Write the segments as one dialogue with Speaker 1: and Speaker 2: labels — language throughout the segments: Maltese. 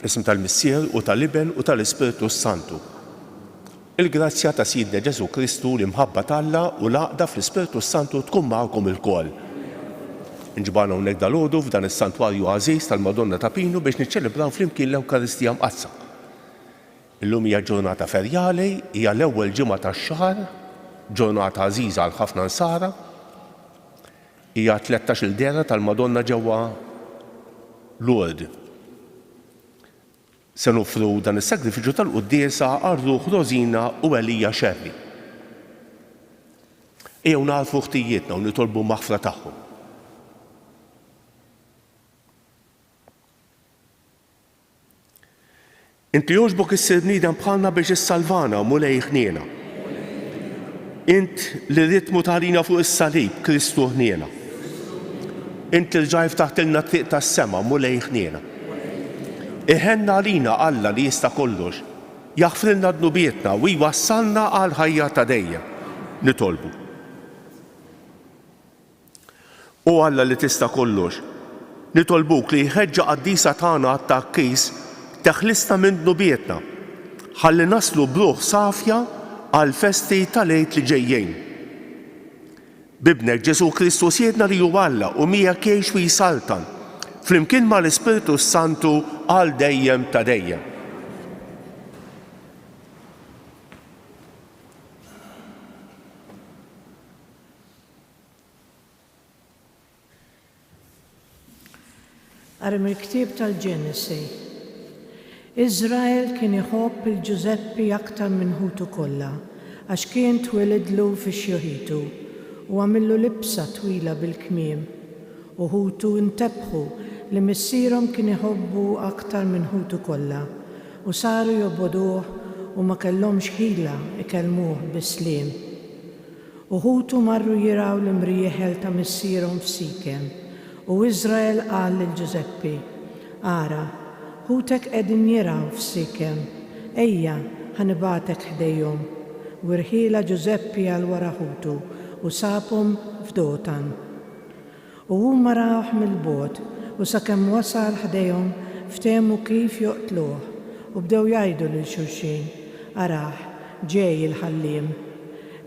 Speaker 1: Ism tal-Missier u tal-Iben u tal-Ispiritu Santu. Il-grazzja ta' Sidna Ġesu Kristu l-imħabba talla u l-għaqda fl-Ispiritu Santu tkun magħkom ilkoll. Inġibana hawnhekk dalgħodu f'dan is-santwarju għażiż tal-Madonna ta' Pinu biex niċċelebraw flimkien l-Ewkaristija mqazza. Illum hija ġurnata ferjali, hija l-ewwel ġimgħa tax-xahar, ġurnata għażiża għal ħafna nsara. Hija 13-il dera tal-Madonna ġewwa Lourdes. Se nofru dan is-sagrifiċċju tal-Quddiesa għar-Ruħ Rosina u Elija Xerri. Ejjew narfu ħtijietna u nitolbu maħfra tagħhom. Inti jogħġbok issir bniedem bħalna biex issalvana u mulej ħniena. Int li ritmu tarina fuq is-salib Kristu ħniena. Int li ġajf taħtilna triq tas-sema mulej ħniena. Iħenna għalina Alla li jista' kollox, jaħfrilna dnubietna u jwassalna għal ħajja ta' dejjem. Nitolbu. U Alla li tista' kollox, nitolbuk li jħeġġa qaddisa tagħna għat-takkis teħlisna minn dnubietna, ħalli naslu bruħ safja għal festi tal-għid li ġejjin. Bibnek Ġesu Kristu siedna li hu Alla u miegħek jgħix u jisaltan, flimkien mal-Ispiritu Santu għal dejjem ta' dejjem.
Speaker 2: Ara mill-ktieb tal-Ġenesi. Iżrael kien iħobb il-Ġuseppi aktar minn ħutu kollha, għax kien twelidlu fix-xjoħitu u għamillu libsa twila bil-kmiem u ħutu ntebħu li missierhom kien iħobbu aktar minn ħutu kollha u saru jobboduh u ma kellhomx ħila ikellmuh bisliem. U ħutu marru jiraw l-imrieħel ta' missierhom f'Sikem u Iżrael qal lil Ġuseppi: Ara, ħutek qegħdin jiraw f'Sikem, ejja ħanibatek ħdejhom. U rħiela Ġuseppi għal wara ħutu u sabhom f'Dotan. U huma rawh mill-bogħod u sakemm wasal ħdejhom ftehmu kif joqtluh u bdew jgħidu lil xulxin: Arah, ġej il-ħalliem.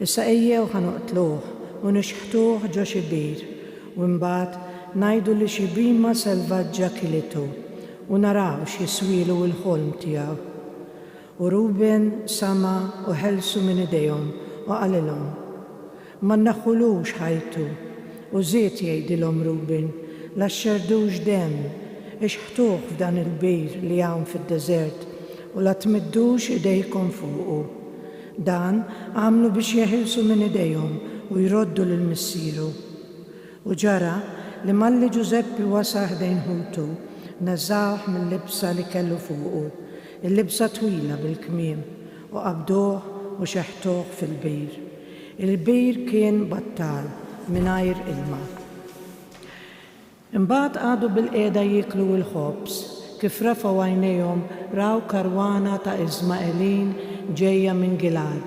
Speaker 2: Issa ejjew ħanoqtluh u nixħtuh ġo xi bir u mbagħad ngħidu li xi bima selvaġġa kilitu u naraw x'jiswielu l-ħolm tiegħu. U Ruben sama u ħelsu minn idejhom u qalilhom: Ma nneħħulux ħajtu. U żied jgħidilhom Ruben: La xxerdux demm, ixħtuh f'dan il-bir li hawn fid-deżert u la tmiddux idejkom fuqu. Dan għamlu biex jeħilsu minn idejhom u jroddu lil missieru. U ġara li malli Ġuseppi wasa ħdejn ħutu, nażawh mill-libsa li kellu fuqu, il-libsa twila bil-kmiem, u qabduh u xeħtuh fil-bir. Il-bir kien battal mingħajr ilma. Imbagħad għadu bil-qiegħda jieklu l-ħobs, kif rafgħu għajnejhom raw karwana ta' Iżmaelin ġejja minn Gilad,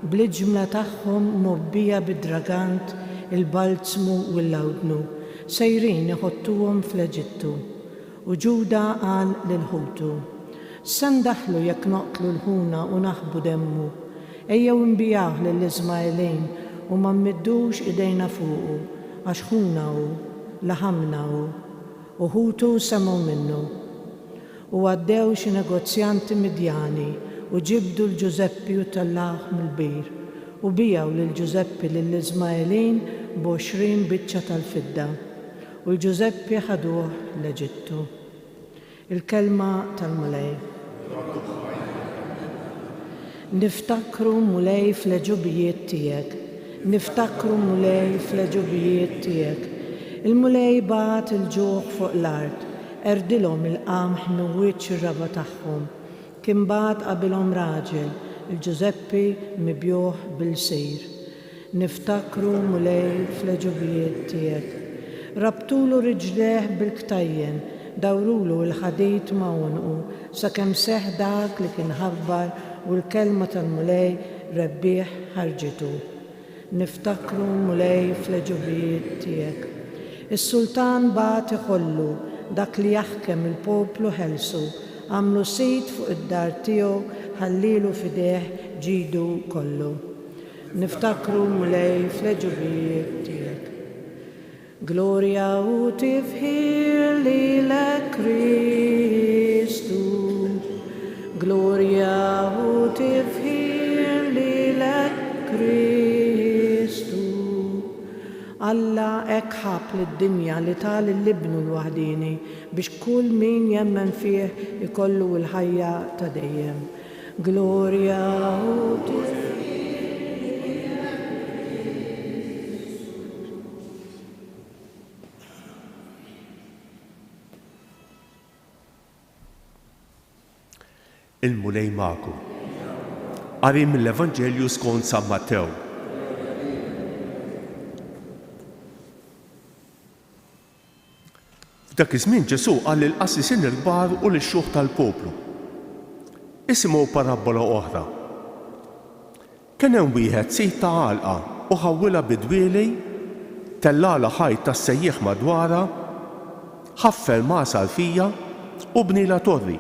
Speaker 2: bl-iġmla tagħhom mobbija bid-dragant, il-balzmu u l-lawdnu, sejrin iħottuhom fl-Eġittu. U Ġuda qal lil ħutu: Se ndaħlu jekk noqtlu l-ħuna u naħbu demmu, ejjew inbijah lill-Iżmaelin u ma mmiddux idejna fuqu, għax ħuna hu, laħamna hu. U ħutu semgħu minnu. U għaddew xi negozjanti Midjani u ġibdu l-Ġuseppi u tellagħh mill-bir u bijaw lil Ġuseppi lill-Iżmaelin b'20 biċċa tal-fidda u l-Ġuseppi ħaduh l-Eġittu. Il-kelma tal-Mulej. Niftakru mulej fl-ġubijiet tiegħek, niftakru mulej fl-ġubijiet tiegħek. Il-mulej bat il-ġuħ fuq l-art, erdilhom il-qamħ minn wiċċ ir-raba tagħhom. Kien bat qabilhom raġel, il-Ġuseppi mibjuħ bil-sir. Niftakru mulej fl-ġubijiet tiegħek. Rabtulu riġleħ bil-ktajjen, dawrulu l-ħadit ma' unqu, sakemm seħ dak li kien ħabbar u l-kelma tal-mulej rebbieħ ħarġitu. Niftakru mulej fl-ġubijiet tiegħek. Is-sultan bat iħollu dak li jaħkem il-poplu ħelsu għamlu sit fuq id-dar tiegħu ħallilu fideh ġidu kollu. Niftakru mulej fl-ġubijiet tiegħek. Gloria u tifħir lilek Kristu. Gloria u tifħir lilek Kristu. Alla ek ħab lid-dinja li tal l-ibnu l-waħdini biex kull min jemmen fih ikollu l-ħajja ta' dejjem. Gloria u
Speaker 1: il-mulej magħkom. Qari mill-Evanġelju skont San Mattew. F'dak iż-żmien Ġesu qal lill-qassisin il-kbar u lix-xjuħ tal-poplu. Isimgħu parabola oħra. Kien hemm wieħed sit ta' għalqa u ħawwilha bidwieli, tellala ħajt tas-sejjieħ madwarha, ħaffel masa l-fija u bniela torri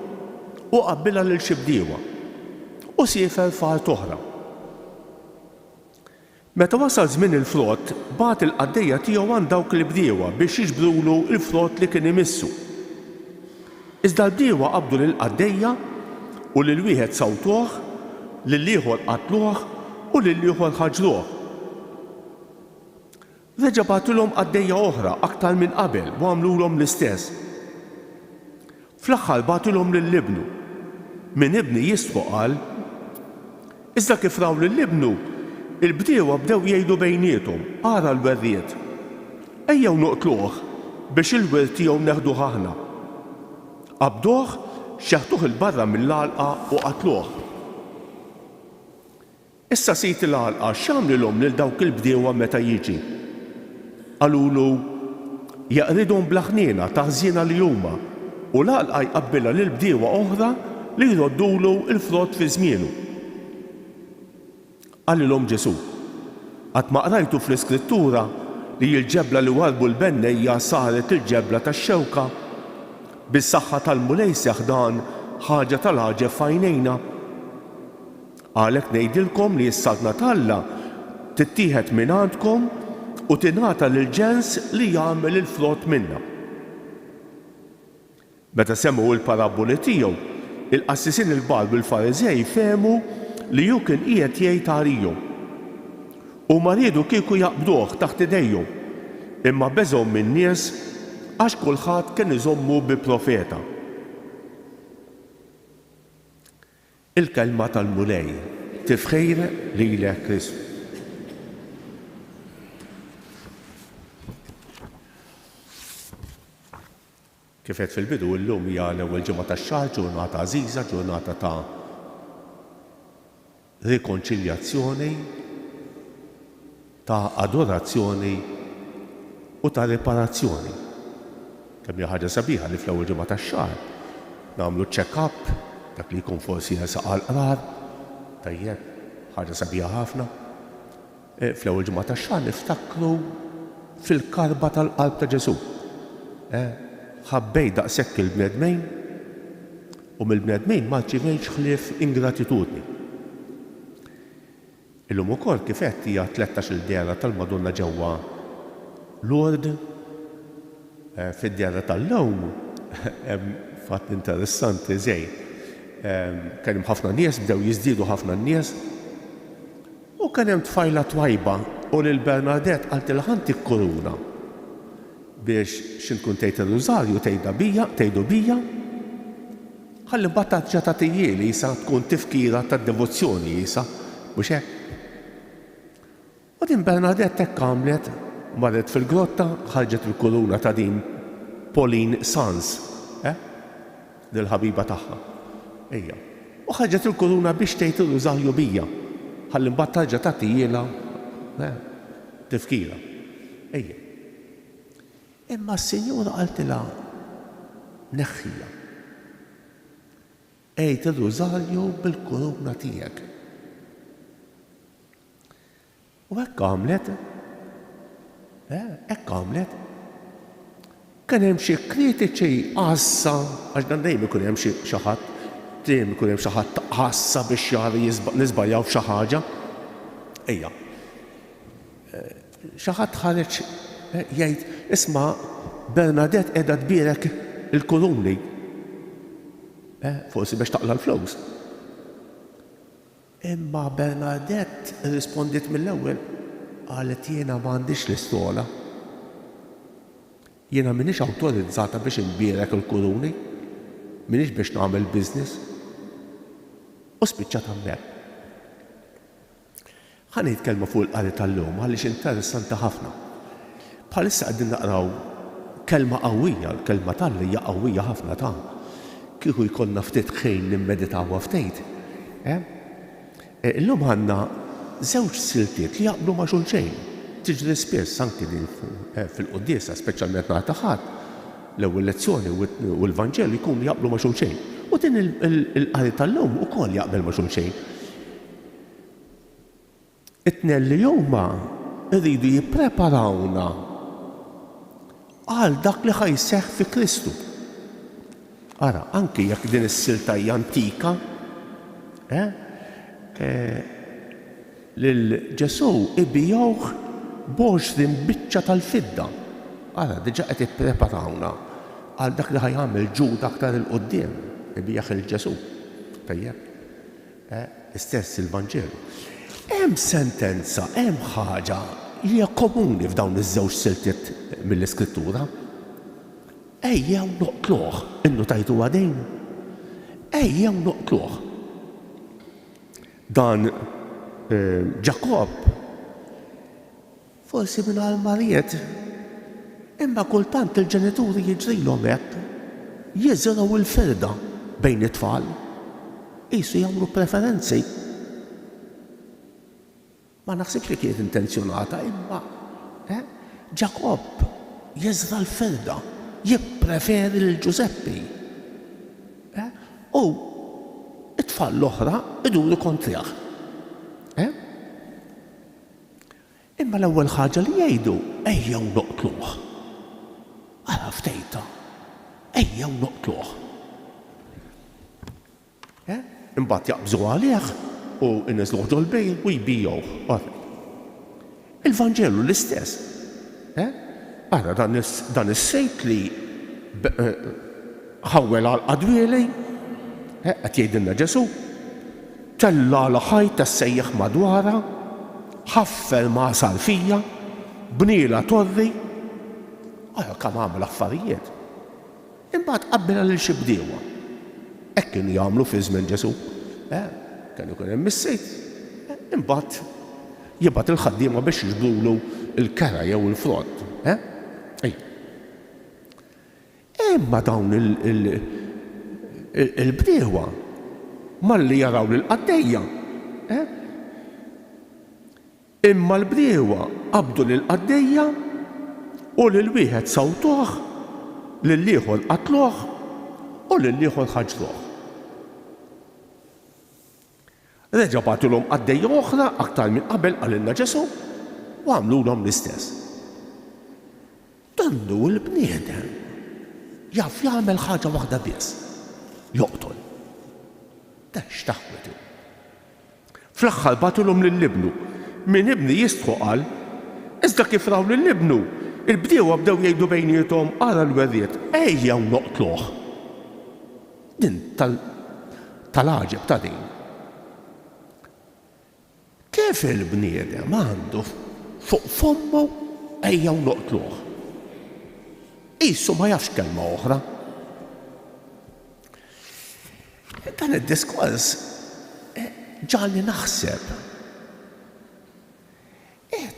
Speaker 1: u qabbilha lil xi bdiewa u siefer f'art oħra. Meta wasal żmien il-frott, bagħat il-qaddejja tiegħu għand dawk il-bdiewa biex jiġbrulu l-frott li kien imissu. Iżda l-bdiewa qabdu lill-qaddejja u lil wieħed sawtuh, lil ieħor qatluh u lil ieħor ħaġruh. Reġa' bagħtilhom qaddejja oħra aktar minn qabel u għamlulhom l-istess. Fl-aħħar bagħtilhom lill-ibnu. Min ibni jistħu qal, iżda kif raw lill-ibnu, il-bdiewa bdew jgħidu bejniethom, ara l-werriet. Ejjew noqtluh biex il-wirt tiegħu neħduh aħna. Qabduh, xeħtuh il-barra mill-għalqa u qatluh. Issa sit il-għalqa x'għamlilhom lil dawk il-bdiewa meta jiġi. Qalulu jaqridhom bl-ħniena ta' ħżiena li huma u l-għalqa jqabbilha lil bdiewa oħra li jroddulu l-frott fi żmienu. Qalilhom Ġesu, qatt ma qrajtu fl-Iskrittura li l-ġebla li warbu l-bennejja saret il-ġebla tax-xewka, bis-saħħa tal-mulejseħ dan ħaġa tal-ħaġeb f'għajnejna. Għalhekk ngħidilkom li s-saltna Alla tittieħed minn għandkom u tingħata lill-ġens li jagħmel il-frott minnha. Meta semgħu l-paraboli tiegħu, il-qassisin il-kbar bil-Fariżej fehmu li hu kien qiegħed jgħid għarihom. U ma riedu kieku jaqbduh taħt idejhom, imma beżgħu min-nies għax kulħadd kien iżommu bi profeta. Il-kelma tal-mulej tifħir lilek Kristu. Kif qed fil-bidu llum hija l-ewwel ġimgħa tax-xahar, ġurnata għażiża, ġurnata ta' rikonċiljazzjoni, ta' adorazzjoni u ta' riparazzjoni. Kemm hija ħaġa sabiħa li fl-ewwel ġimgħa tax-xahar nagħmlu check-up dak li jkun forsi jesaq għall-qrar, tajjeb, ħaġa sabiħa ħafna. Fl-ewwel ġimgħa tax-xahar niftakru fil-karba tal-qalb ta' Ġesu. Ħabbej daqshekk il-bnedmejn u mill-bnedmejn ma rċivejtx ħlief ingratitudni. Illum ukoll kif qed hija 13-il djara tal-Madonna ġewwa Lourdes, fid-djara tal-lewm hemm fatt interessanti żejn. Kien hemm ħafna nies, bdew jiżdiedu ħafna nies u kien hemm tfajla twajba u lil Bernadette qaltilha ħanti kuruna biex x'inkun tgħid ir-rużarju tgħidu bija, ħalli mbagħad tarġa' tagħtijieli jisa tkun tifkira tad-devozzjoni jisa, mhux hekk. U din Bernadette hekk għamlet, marret fil-grotta, ħarġet il-kuruna ta' din Pauline Sanz, dil-ħabiba tagħha. Ejja. U ħarġet il-kuruna biex tgħid ir-rużarju bija, ħalli mbagħad tarġa' tagħtijiela tifkira. Ejja. Imma s-Sinjura qaltilha neħħija. Ejt ir-rużarju bil-kuruna tiegħek. U hekk għamlet. Kien hemm xi kritiċi qassa għax dan dejjem ikun hemm xi ħadd, dejjem ikun hemm xi ħadd qassa biex jara niżbaljaw f'xi ħaġa. Ejja. Xi ħadd ħareġ jgħid isma' Bernadette qiegħda tbierek il-kuruni. Forsi biex taqla l-flows. Imma Bernadette rispondiet mill-ewwel qalet jiena m'għandix l-istola. Jiena m'iniex awtorizzata biex inbierek il-kuruni, m'iniex biex nagħmel business. U spiċċat hemmhekk. Ħa nitkellmu fuq il-qari tal-lum għaliex interessanti ħafna. Bħalissa qegħdin naqraw kelma qawwija, l-kelma tal-li hija qawwija ħafna ta' kieku jkollna ftit ħin nimmeditawha ftit. Illum għandna żewġ siltiet li jaqblu ma' xulxejn. Tiġri spiss anki fil-quddiesa, speċjalment nhar ta' Ħadd, l-ewwel lezzjoni u l-Vanġelu jkunu jaqblu ma' xulxejn. U din il-qari tal-lum ukoll jaqbel ma' xulxejn. It-tnejn li huma rridu jippreparawna għal dak li ħajseħħ fi Kristu. Ara, anki jekk din is-silta hija antika, lil Ġesu ibijawh b'20 biċċa tal-fidda. Ara, diġà qed ippreparawna għal dak li ħajjagħmel Ġuda aktar il-qudiem, ibijah il-Ġesu. Istess il-Vanġelu. Hemm sentenza, hemm ħaġa li hija komuni f'dawn iż-żewġ siltiet mill-Iskrittura. Ejjew noqtluh, innu tajtu għadejn. Ejjew noqtluh. Dan Ġakob forsi minn għal-Mariet, imma kultant il-ġenituri jiġrilhom hekk, jiżraw il-firda bejn it-tfal, qisu jagħmlu preferenzi. Ma naħsibx li kienet intenzjonata, imma Ġakob jeżra l-firda, jippreferi l-Ġuseppi. U it-tfal l-oħra iduru kontrih. Imma l-ewwel ħaġa li jgħidu ejjew noqtluh. Ara ftejta, ejjew noqtluh. Imbagħad jaqbżu għalih u inniżluh ġol-bejl u jbijgħuh. Il-Vanġelu l-istess. Ara dan is-sejt li ħawwel għal qadwieli, qed jgħidilna Ġesu, tella l-ħajt tas-sejjaħ madwarha, ħaffer ma' sarfija, bniela torri, kemm għamel affarijiet. Imbagħad qabbilha lil xi bdiewa. Hekk kienu jagħmlu fi żmien Ġesu. Kien ikun hemm is-sejt. Imbagħad jibgħat il-ħaddiema biex jiġbdulu l-kera jew il-frott. Imma dawn il-bdiewa malli jaraw lill-qaddejja. Imma l-bdiewa qabdu lill-qaddejja u lil wieħed sawtuh, lill-ieħor qatluh u lill-ieħor ħaġruh. Reġa' bagħtulhom qaddejja oħra aktar minn qabel qalilna Ġesu u għamlulhom l-istess. Dannu l-bniedem jaf jagħmel ħaġa waħda biss, joqtol. Dax taħwetu. Fl-aħħar bagħtulhom lill-ibnu. Min ibni jistħu qal, iżda kif raw lill-ibnu, il-bdiewa bdew jgħidu bejniethom ara l-werriet, ejjew noqtluh. Din tal-għaġeb ta' din. Kif il-bniedem għandu fuq fommu ejjew noqtluh? Qisu ma jafx kelma oħra. Dan id-diskors ġalli naħseb.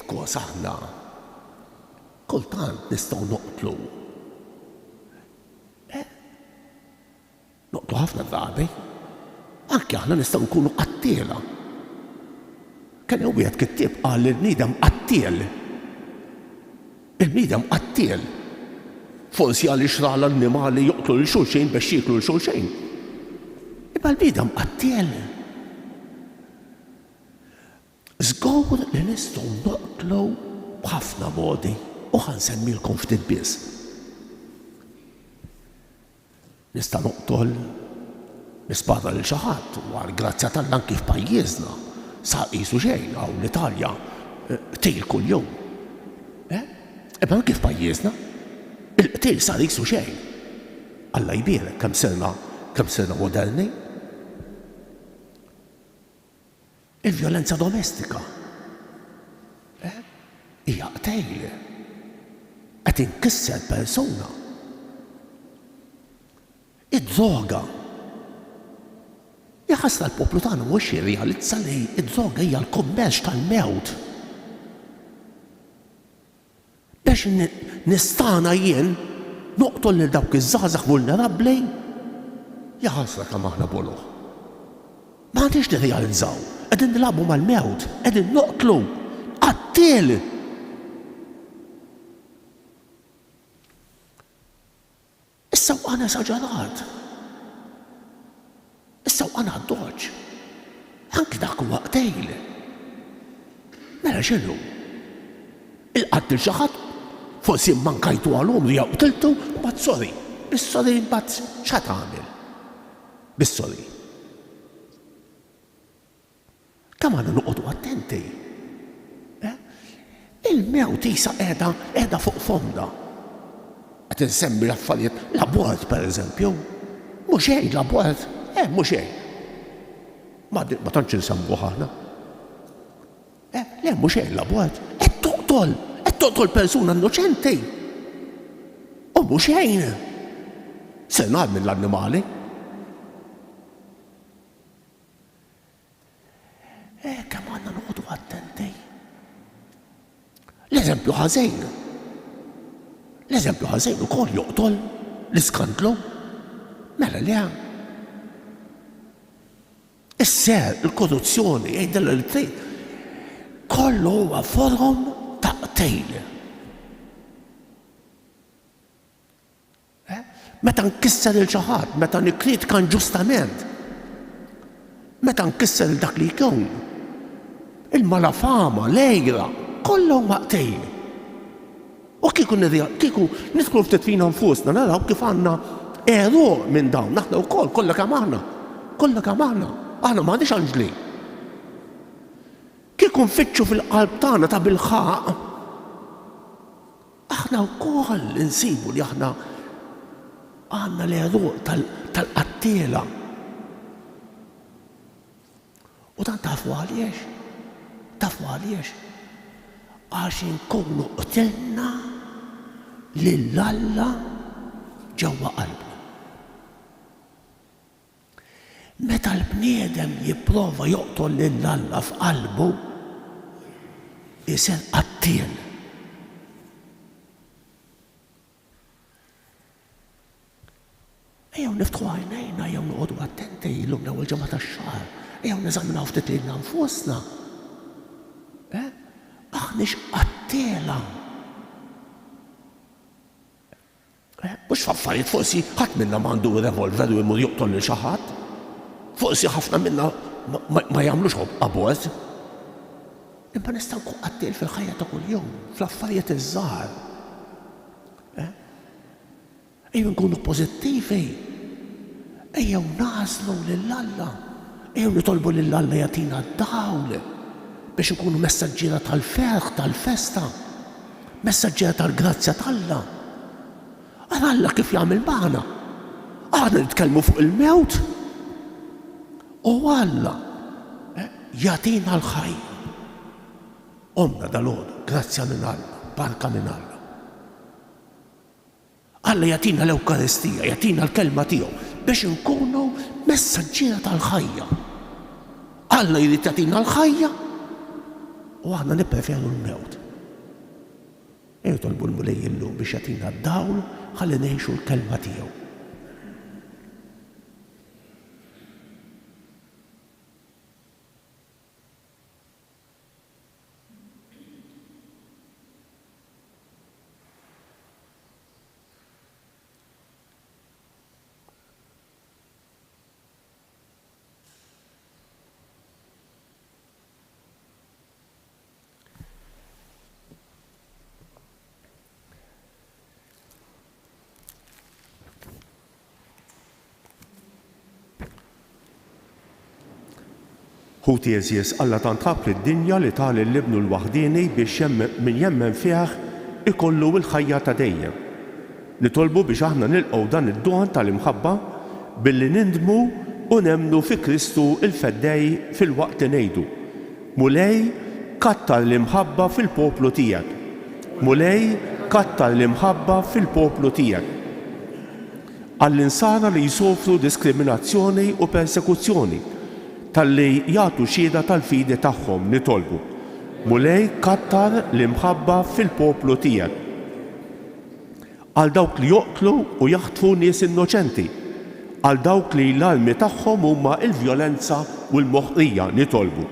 Speaker 1: Kos aħna kultant nistgħu noqtlu. Noqtlu ħafna drabi. Anke aħna nistgħu nkunu qattiela. Kien hemm wieħed kittieb qal li l-bniedem qattiel. Il-bniedem qattiel. Forsi għal ixra l-annimali joqtlu lil xulxejn biex jieklu lil xulxejn. Imma l-bniedem qattiel. Żgur li nistgħu noqtlu b'ħafna modi u ħansemmilkom ftit biss. nista' noqtol nispada lil xi ħadd u għall-grazzja tal-Alla anki f'pajjiżna sa qisu xejn hawn l-Italja qtil kuljum. Imma anki f'pajjiżna il-qtil sar qisu xejn. Alla jbierek kemm sirna moderni. Il-vjolenza domestika hija qtejl qed inkisser persuna. Id-droga jaħasra l-poplu tagħna mhux jirrealizza li id-droga hija l-kummerċ tal-mewt. Biex nistana jien noqtol lil dawk iż-żgħażagħ vulnerabbli jaħasra kemm aħna buluh. M'għandix nirrealizzaw, qegħdin nilagħbu mal-mewt, qegħdin noqtlu qattil. Is-sewqan esaġerat. Is-sewqan għad-doġġ. Anki dak huwa qtejl. Mela x'inhu? Il-qattil xi ħadd forsi mmankajtu għalhom li jew qtiltu mbagħad sorry. Bis-sorry mbagħad x'ha tagħmel? Bis-sorry. Kemm għandna noqogħdu attenti. Il-mewt isa qiegħda fuq fonda. Qed insemmi l-affarijiet, l-abort pereżempju. Mhux hejn l-abort, mhux hejn. Ma tantx insemmuh aħna. Le mhux hejn l-abort, qed toqtol persuna innoċenti. U mhux hejn. Se ngħid mill-annimali. Kemm għandna noqogħdu attenti. L-eżempju ħażin. L-eżempju ħażin ukoll joqtol l-iskandlu. Mela le. Is-ser, il-korruzzjoni, jgħidilha li trid. Kollu huwa forom ta' qtejl. Meta nkisser il xi ħadd, meta nikkritika inġustament, meta nkisser il dak li jkun, il-malafama, l-ejra, kollu huwa qtejl. U kieku nidħlu ftit fina nfusna naraw kif għandna eruq minn dawn, aħna wkoll kollha kemm aħna. Aħna m'għandix anġli. Kieku nfittxu fil-qalb tagħna ta' bilħaq, aħna wkoll insibu li aħna għandna l-eruq tal-qattiela. U dan tafu għaliex? Għax inkunu qtilna lill-Alla ġewwa qalbu. Meta l-bniedem jipprova joqtol lill-Alla f'qalbu, isir qattil. Ejjew niftħu għajnejna, jew noqogħdu attenti llum l-ewwel ġimgħa tax-xahar, ejjew neżaminaw ftit lilna nfusna. Aħniex qattiela. Mhux f'affarijiet forsi ħadd minna m'għandu revolver u jmur joqtol lil xi ħadd. Forsi ħafna minna ma jagħmlux abort. Imma nistgħu nkun qattil fil-ħajja ta' kuljum, fl-affarijiet iż-żgħar. Ejjew nkunu pożittivi. Ejjew nażlu lill-Alla. Ejjew nitolbu lill-Alla jagħtina d-dawl biex ikunu messaġġiera tal-ferħ, tal-festa, messaġġiera tal-grazzja tal-Alla. Alla kif jagħmel magħna. Aħna nitkellmu fuq il-mewt u Alla jagħtina l-ħajja. Omna dal-għodu, grazzja minn Alla, barka minn Alla. Alla jagħtina l-Ewkaristija, jagħtina l-kelma tiegħu biex inkunu messaġġiera tal-ħajja. Alla jrid jagħtina l-ħajja u aħna nippreferu l-mewt. Nitolbu l-Mulej illum biex jagħtina d-dawl ħalli ngħixu l-kelma tiegħu. Ħuti eżies Alla tant ħabb lid-dinja li tali l-Ibnu l-waħdieni biex min jemmen fih ikollu l-ħajja ta' dejjem. Nitolbu biex aħna nilqgħu dan id-duħan tal-imħabba billi nindmu u nemmnu fi Kristu il-feddej fil-waqt li ngħidu: Mulej kattar l-imħabba fil-poplu tiegħek. Mulej kattar l-imħabba fil-poplu tiegħek. Għall-insara li jsofru diskriminazzjoni u persekuzzjoni talli jagħtu xhieda tal-fidi tagħhom nitolbu: Mulej kattar l-imħabba fil-poplu tiegħek. Għal dawk li joqtlu u jaħtfu nies innoċenti, għal dawk li l-armi tagħhom huma l-vjolenza u l-moħqija nitolbu.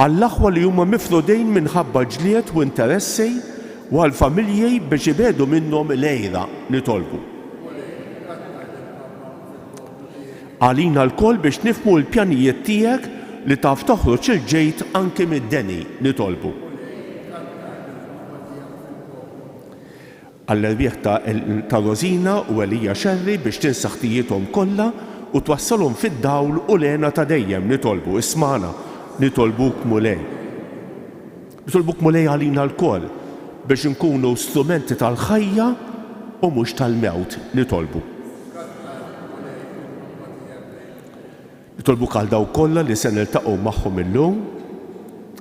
Speaker 1: Għall-aħwa li huma mifrudin minħabba ġlied u interessi u għall-familji biex ibedu minnhom l-għejra nitolbu. Għalina l-koll biex nifhmu l-pjanijiet tiegħek li taf toħroġ il-ġejt anke mid-deni nitolbu. Għall-rbieħ ta' Rosina u Elija Xerri biex tinsaħ ħtijiethom kollha u twassalhom fid-dawl u lena ta' dejjem nitolbu. Ismana, nitolbuk Mulej. Nitolbuk Mulej għalina l-koll biex nkunu strumenti tal-ħajja u mhux tal-mewt nitolbu. Nitolbuk għal dawk kollha li se niltaqgħu magħhom illum,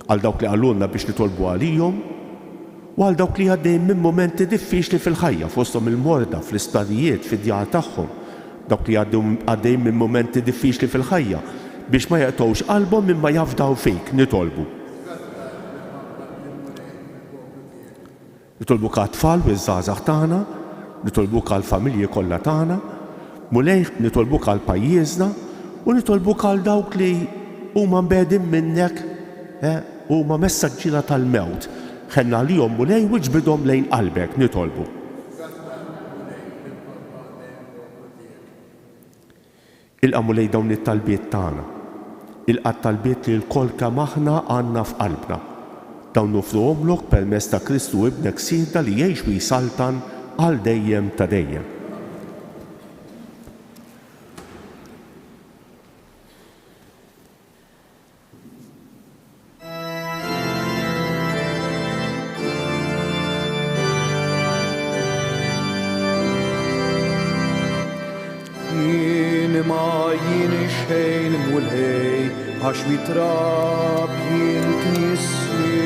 Speaker 1: għal dawk li għallulna biex nitolbu għalihom, u għal dawk li għaddejjin minn momenti diffiċli fil-ħajja fosthom il-morda fl-isptarijiet fid-djar tagħhom, dawk li għaddejjin minn momenti diffiċli fil-ħajja biex ma jaqtgħux qalbhom mimma jafdaw fik nitolbu. Nitolbuk għat-tfal u ż-żgħażagħ tagħna, nitolbuk għall-familji kollha tagħna, Mulej nitolbuk għal pajjiżna u nitolbuk għal dawk li huma mbegħdin minnek huma messaġġiera tal-mewt. Ħenna għalihom Mulej u ġbidhom lejn qalbek nitolbu. Ilqa' Mulej dawn it-talbiet tagħna. Ilqa' t-talbiet li l-kol kemm aħna għandna f'qalbna. Dawn nofruhomlok permezz ta' Kristu ibnek sieda li jgħix u jsaltan għal dejjem ta' dejjem.
Speaker 3: xejn Mulej għax mitrab jien tnissilt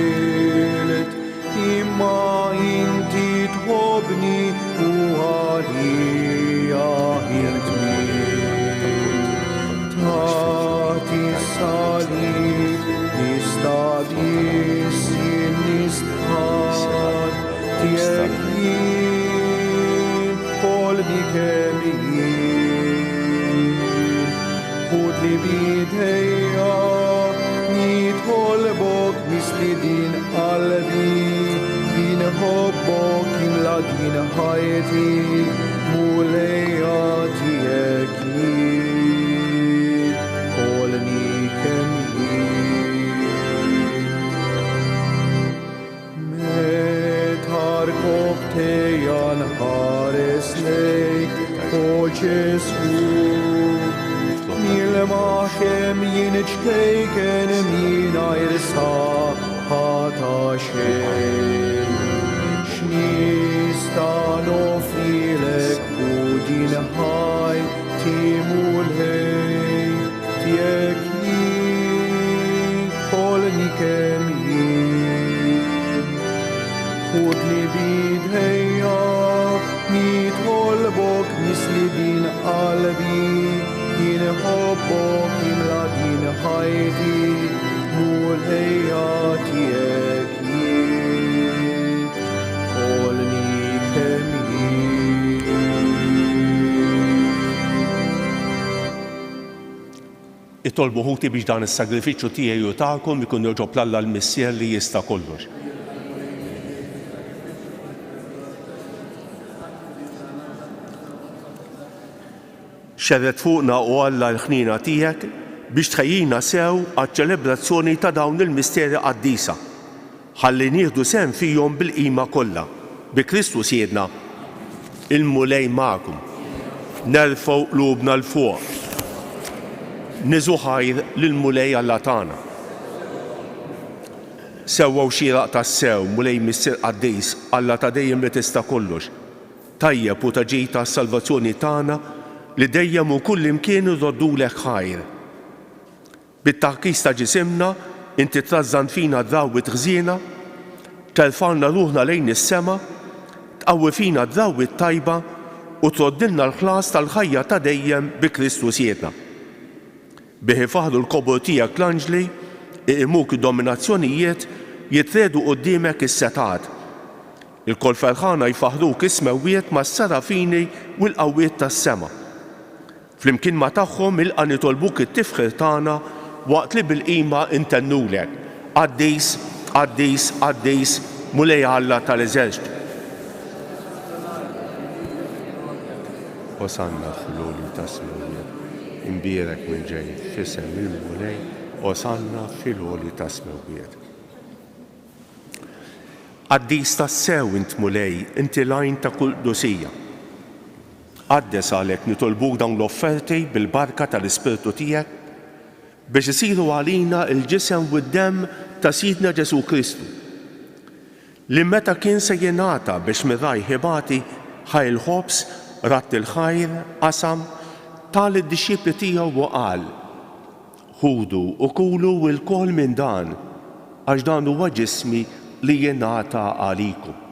Speaker 3: imma inti tħobbni u għalija jien tmilt tagħti salib nistadis jien nistħar tiegħek jien kolbi kemm Ħud li bidejja nitħolbok misli din qalbi jinħobbok imla din ħajti Mulejja tiegħek jien kolni kemm jien meta rkoħtejja nħares lejk o Ġesu Maħem jien ġtejken mingħajr saħħa xejn. X'nista' nofrilek u din ħajti Mulej tiegħek jien kolni kemm jien. Ħud li bidejja nitħolbok misli din qalbi jinħobbok imla din ħajti Mulejja tiegħek jien kolni kemm jien.
Speaker 1: Itolbu ħuti biex dan is-sagrifiċċju tiegħi u tagħkom ikun joġob l-Alla l-Missier li jista' kollox. Xerret fuqna u Alla l-ħnina tiegħek biex tħejjina sew għaċ-ċelebrazzjoni ta' dawn il-misteri qaddisa. Ħalli nieħdu sehem fihom bil-qima kollha. Bi Kristu siedna il-Mulej magħkom. Nerfgħu qlubna l fuq. niżu ħajr lill-mulej Alla tagħna. Sewwew xieraq tas-sew mulej Missier Qaddis Alla ta' dejjem li tista' kollox. Tajjeb u ta' ġejta s-salvazzjoni tagħna li dejjem u kull imkien irroddulek ħajr. Bit-taħkis ta' ġisimna inti trażżan fina drawwiet ħżiena, terfalna ruħna lejn is-sema, tqawwi fina drawwiet tajba u troddilna l-ħlas tal-ħajja ta' dejjem bi Kristu siedna. Bih ifaħru l-kobor tiegħek l-anġli, iqimuk id-dominazzjonijiet, jitredu quddiemek is-setat. Il-kol ferħana jfaħruk ismewwiet mas-serafini u l-qawwiet tas-sema. Flimkien ma' tagħhom ilqa' nitolbuk it-tifħir tagħna waqt li bil-qima intennulek. Qaddis, Qaddis, Qaddis, mulej Alla tal-eżerċitu. Osanna fil-għoli tas-smewwiet, imbierek minn ġej f'isem il-mulej, Osanna fil-għoli tas-smewwiet. Qaddis tas-sew int mulej, inti lajn ta' kull dusija. Qaddes għalhekk nitolbuk dawn l-offerti bil-barka tal-Ispirtu tiegħek biex isiru għalina l-ġisem u d-demm ta' Sidna Ġesu Kristu, li meta kien se jingħata biex mirraj ħibati ħajl ħobs ratt il-ħajr qasam tal id-dixxiepli tiegħu u qal: ħudu u kulu l-kol minn dan għax dan huwa ġismi li jingħata għalikom.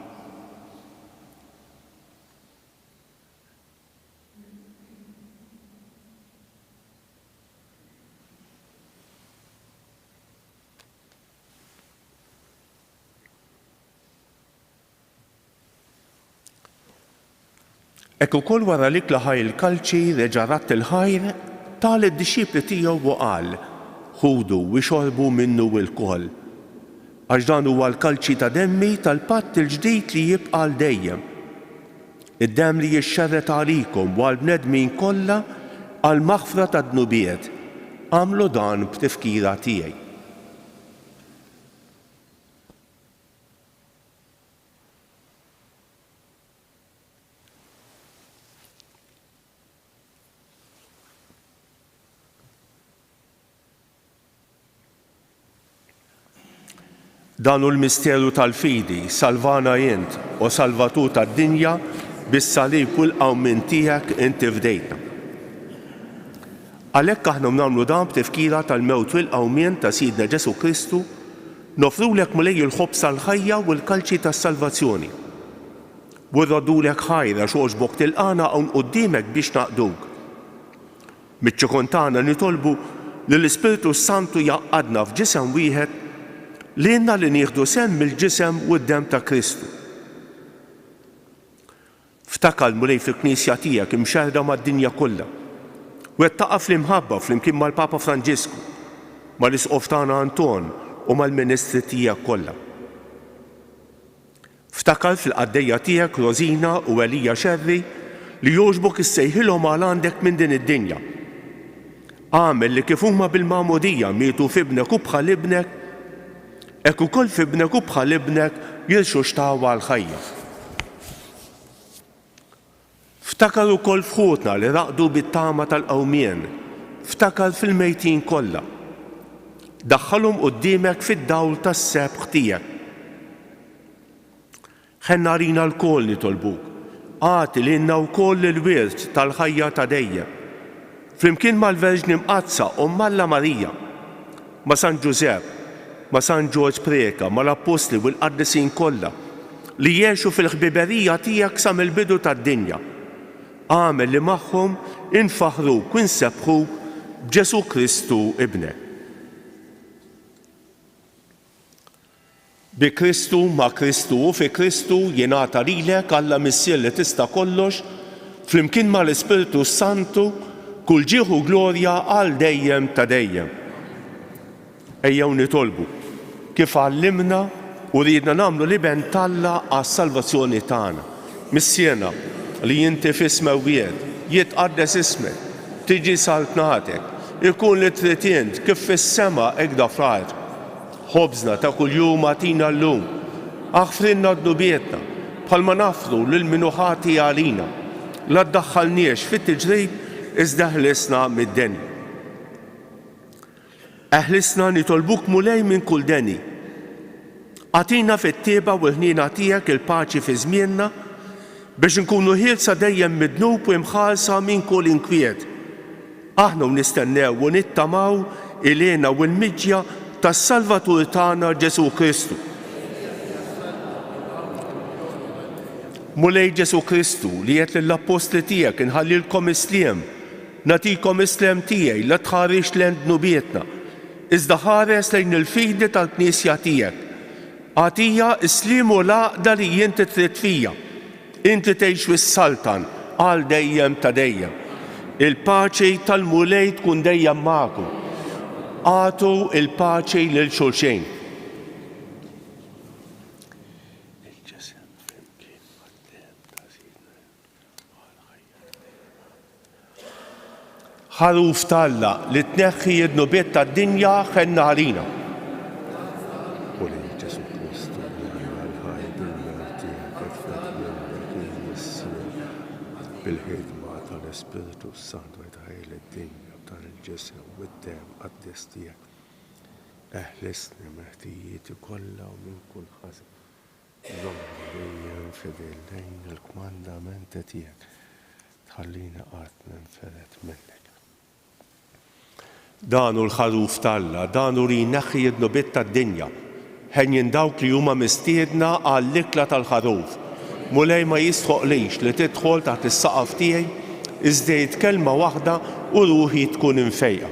Speaker 1: Ekk ukoll wara li klaħaj il-kalċi reġa' ratt il-ħajr tal id-dixxiepli tiegħu u qal: ħudu u xorbu minnu l-kol. Għax dan huwa l-kalċi ta' demmi tal-patt il-ġdid li jibqa' l dejjem. Id-demm li jixxerret għalikom u għall-bnedmin kollha għal maħfra ta' dnubiet. Għamlu dan b'tifkira tiegħi. Dan hu l-misteru tal-fidi, salvana jint u salvatu tad-dinja bis-salib u l-qawmien tiegħek inti fdejtna. Għalhekk aħna nagħmlu dan b'tifkira tal-mewt u l-qawmien ta' Sidna Ġesu Kristu, nofrulek mulej il-ħobs tal-ħajja u l-kalċi tas-salvazzjoni. U rroddulek ħajra xogħġbok tilqana hawn quddiemek biex naqduk. Miċ-ċikun tagħna nitolbu li l-Ispirtu Santu jaqgħadna f'ġisem wieħed li jenna li nieħdu sem mill-ġisem u d-demm ta' Kristu. Ftakar mulej fil-Knisja tiegħek imxerda mad-dinja kollha u qed taqa' fl-imħabba flimkien mal-Papa Franġisku, mal-Isqof tagħna Anton u mal-Ministri tiegħek kollha. Ftakar fil-qaddejja tiegħek Rosina u Elija Xerri li jogħġbok issejħilhom għal għandek minn din id-dinja. Għamel li kif huma bil-magħmudija mietu f'ibnek u bħal ibnek, hekk ukoll f'ibnek u bħal ibnek jilxu xtawa l-ħajja. Ftakar ukoll f'ħutna li raqdu bit-tama tal-qawmien, ftakar fil-mejtin kollha. Daħħalhom quddiemek fid-dawl tas-sebħ tiegħek. Ħenna rina l-kol nitolbuk, għati lilna wkoll il-wirt tal-ħajja ta' dejjem. Flimkien mal-Verġni Mqazza Omm Alla Marija, ma' San Ġusepp, ma' San Ġorġ Preka, ma' l-Apostli u l-Qaddisin kollha li jgħixu fil-ħbiberija tiegħek sa mill-bidu tad-dinja. Għamel li magħhom infaħruk u nsebħuk b'Ġesu Kristu ibnek. Bi Kristu, ma' Kristu u fi Kristu jingħata lilek Alla Missier li tista' kollox, flimkien mal-Ispirtu Santu kull ġieħu glorja għal dejjem ta' dejjem. Ejjew nitolbu kif għallimna u ridna nagħmlu liben Alla għas-salvazzjoni tagħna. Missierna li inti f'ismewwiet jitqaddes ismek, tiġi saltnatek, ikun li trid int kif fis-sema hekk da fl-ard. Ħobżna ta' kuljum agħtina llum, aħfrinna d-dubietna bħalma nafru lil min hu ħati għalina, la ddaħħalniex fit-tiġrib iżda ħlisna mid-denja. Eħlisna nitolbuk mulej minn kull deni. Għatina fit-tieba u l-ħnina tiegħek il-paċi fi żmienna biex nkunu ħielsa dejjem midnub u imħalsa minn kull inkwiet. Aħna nistennew u nittamaw il-għena u l-miġja tas-Salvatur tagħna Ġesu Kristu. Mulej Ġesu Kristu li qed lill-Apostli tiegħek inħallilkom isliem, nagħtikom isliem tiegħi la tħarrix lejn dnubietna, iżda ħares lejn il-fidi tal-Knisja tiegħek. Għatija isliem u l-għaqda li inti trid fija. Inti tgħix fis-Saltan għal dejjem ta' dejjem. Il-paċi tal-mulej tkun dejjem magħkom. Għatu il-paċi lil xulxejn. Ħaruf talla li tneħħi d-nubiet tad-dinja ħenna għalina.
Speaker 4: bil-ħidma tal-Espiritu Santu jtħajl id-dinja tal-ġisem u d-dem għad-dis tiegħek. Eħlisni meħtijieti kollha u minn kull ħażin. Żommu dejjem fidel lejn il-kmandamenti tiegħek. Tħallina qatt ninferet minnek.
Speaker 1: Danu l-ħaruf talla, danu li jneħħi d-nubiet tad-dinja. Ħenjin dawk li huma mistiedna għall-ikla tal-ħaruf. Mulej ma jistħoqlix li tidħol taħt is-saqaf tiegħi iżda kelma waħda u ruħi tkun infejqa.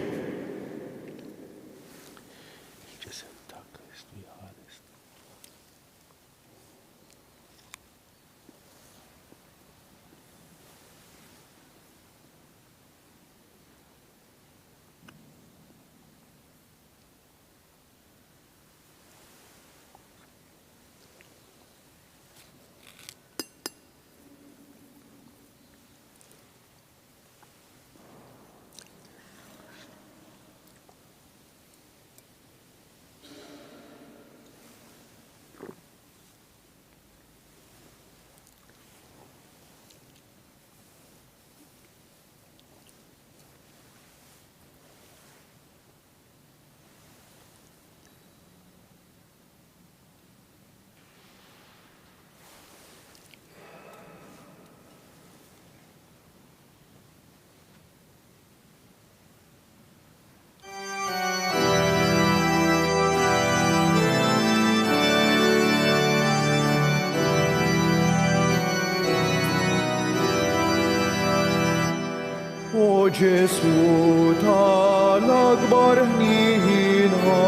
Speaker 3: O Ġesu tal-akbar ħnina,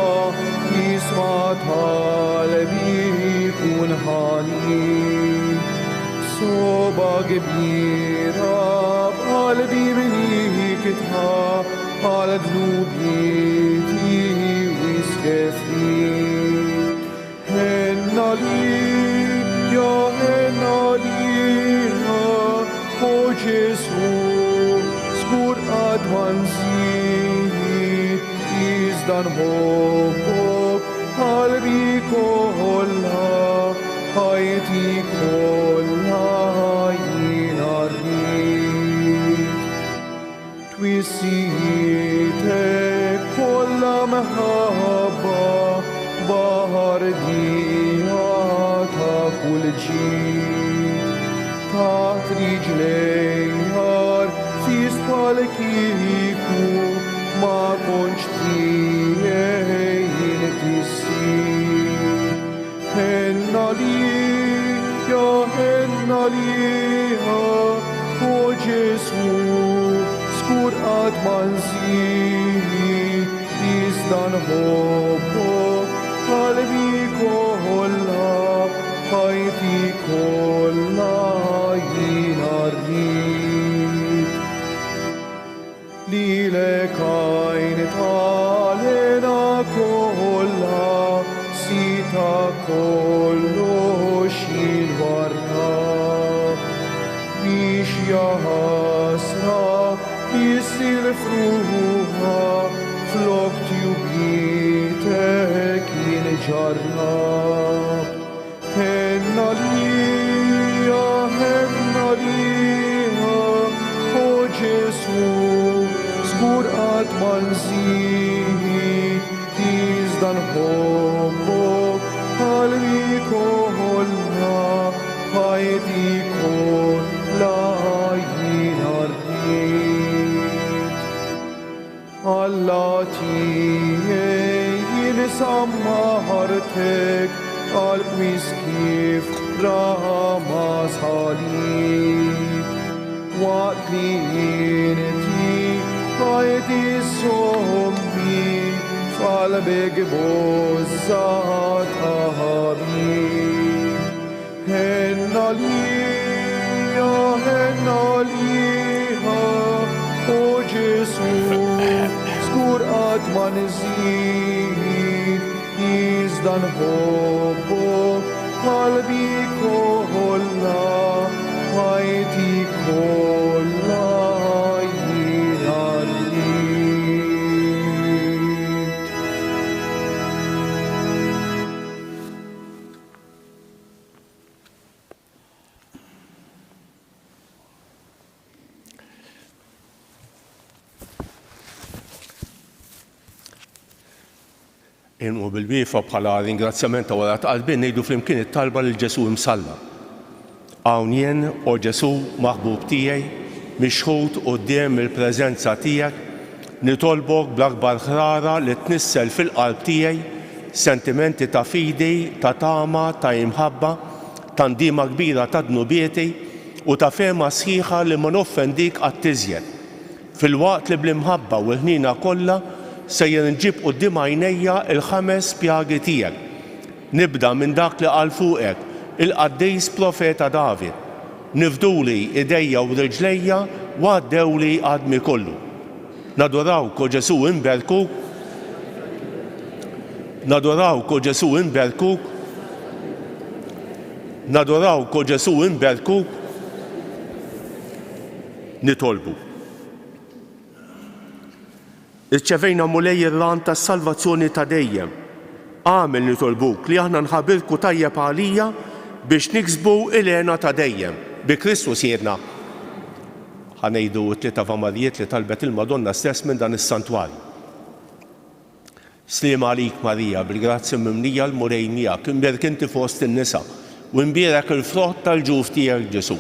Speaker 3: jisma' talbi kun ħanin. Soba kbira b'qalbi minnik għal dnubieti wiskefni. Henna li, ja henna li, o Ġesu, skur għadman zini, izdan hobbok, qalbi kolla, ħajti kolla jina rrit. Twissietek kolla meħabba, bahar dija ta' kull ġid, taħt riġlejjar fis-palkiku ma konċ tiegħi tissir. Henna li, ja henna li, o Ġesu, skur għadman zini, izdan hobbok, qalbi kolla, ħajti kolla jina rrit. Lilek għajn talena kolla, sita kollox jinwarna. Biex jahasra jissir fruħa, flok tjubietek jinġarna. Henna li, o Ġesu, Skur att man nżid iżda nħobbok qalbi kollha ħajti kollha jiena rrid. Alla tiegħi jien sammaħartek qalb miskif rama sħalib. Waqt li inti ħajti sommi f'qalbek bożżat ħabib. Henna liha, o Ġesu, skur qatt ma nżid iżda nħobbok qalbi kollha ħajti kollha jiena rrid.
Speaker 1: Inqu bil-wiefa bħala ringrazzjament ta' wara qalbin ngħidu flimkien it-talba lil Ġesu imsalla. Hawn jien, o Ġesu maħbub tiegħi, mixħud quddiem il-preżenza tiegħek, nitolbok bl-akbar ħrara li tnissel fil-qalb tiegħi sentimenti ta' fidi, ta' tama, ta' imħabba, ta' ndima kbira ta' dnubieti u ta' fehma sħiħa li ma noffendik qatt-tiżjed. Fil-waqt li bl-imħabba u l-ħnina kollha sejjer nġib quddiem għajnejja il-5 pjagi tiegħek. Nibda minn dak li qal fuqek il-qaddis profeta David. Nifduli idejja u riġlejja u għaddewli għadmi kollu. Nadurawk o Ġesu imberkuk, nadurawk o Ġesu imberkuk, nadurawk o Ġesu imberkuk, nitolbu. Irċevejna mulej ir-ran tas-salvazzjoni ta' dejjem. Għamel nitolbuk li aħna nħabirku tajjeb għalija biex niksbu il-għena ta' dejjem. Bi Kristus jirna. Ħanejdu t-tlieta famarijiet li talbet il-Madonna stess minn dan is-santwarju. Sliem għalik Marija, bil-grazzja mimlija l-murej miegħek, imbierek inti fost in-nisa u imbierek il-frott tal-ġuf tiegħek Ġesu.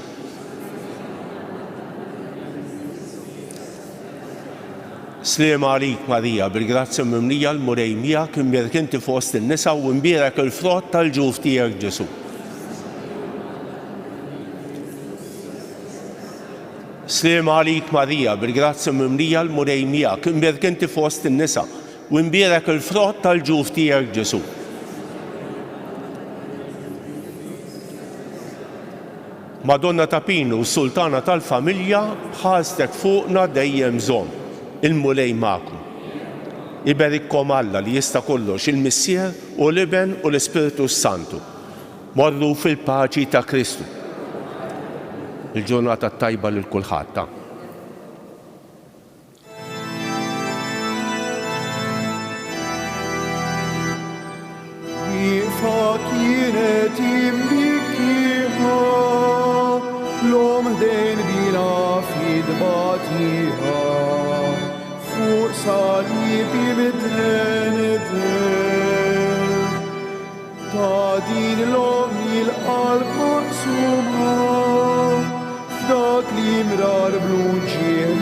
Speaker 1: Sliem għalik Marija, bil-grazzja mimlija l-murej miegħek, imbierek inti fost in-nisa u imbierek il-frott tal-ġuf tiegħek Ġesu. Sliem għalik Marija, bil-grazzja mimlija l-murej miegħek, imbierek inti fost in-nisa u imbierek il-frott tal-ġuf tiegħek Ġesu. Madonna ta' Pinu, sultana tal-familja, ħastek fuqna dejjem żomm. Il-mulej magħkom. Iberikkom Alla li jista' kollox il-Missier u l-Iben u l-Ispiritu Santu. Morru fil-paċi ta' Kristu. Il-ġurnata tajba lil kulħadd.
Speaker 3: Ifa kienet imbikkiha l-om ħdejn bila fid-batiha fuq salibi midren ta' din l-om il-qalb maqsuma f'dak li mrar bluġieħ